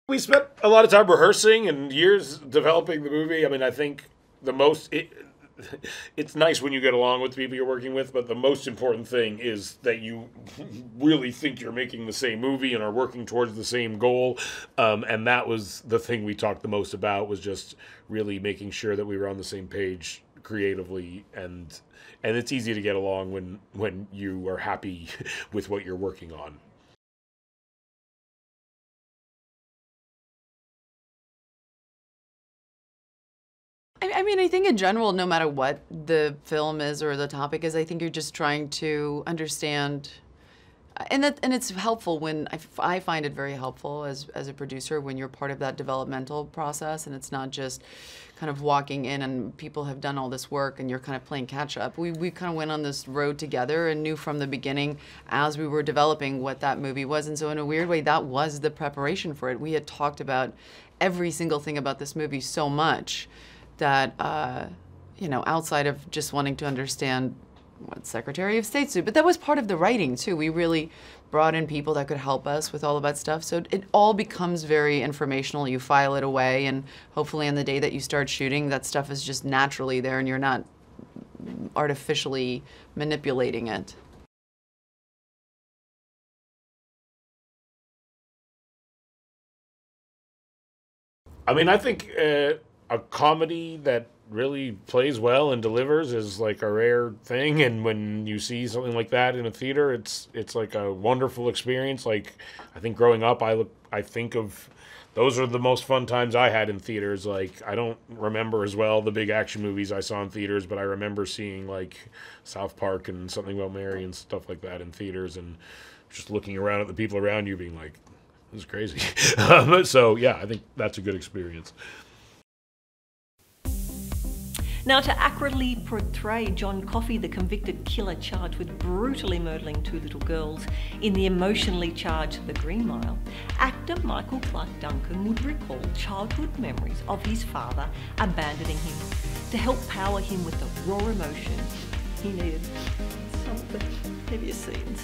We spent a lot of time rehearsing and years developing the movie. I mean, I think the most it's nice when you get along with the people you're working with, but the most important thing is that you really think you're making the same movie and are working towards the same goal. And that was the thing we talked the most about, was just really making sure that we were on the same page creatively, and it's easy to get along when you are happy with what you're working on. I mean, I think in general, no matter what the film is or the topic is, I think you're just trying to understand, and it's helpful when I find it very helpful as a producer when you're part of that developmental process, and it's not just kind of walking in and people have done all this work and you're kind of playing catch up. We kind of went on this road together and knew from the beginning as we were developing what that movie was, and so in a weird way, that was the preparation for it. We had talked about every single thing about this movie so much that, you know, outside of just wanting to understand what Secretary of State's do, but that was part of the writing too. We really brought in people that could help us with all of that stuff. So it all becomes very informational. You file it away, and hopefully on the day that you start shooting, that stuff is just naturally there and you're not artificially manipulating it. I mean, I think a comedy that really plays well and delivers is like a rare thing, and when you see something like that in a theater, it's like a wonderful experience. Like, I think growing up, I think of those are the most fun times I had in theaters. Like, I don't remember as well the big action movies I saw in theaters, but I remember seeing like South Park and Something About Mary and stuff like that in theaters, and just looking around at the people around you being like, this is crazy. So yeah, I think that's a good experience. Now, to accurately portray John Coffey, the convicted killer charged with brutally murdering two little girls in the emotionally charged The Green Mile, actor Michael Clarke Duncan would recall childhood memories of his father abandoning him to help power him with the raw emotion he needed. Some of the heavier scenes.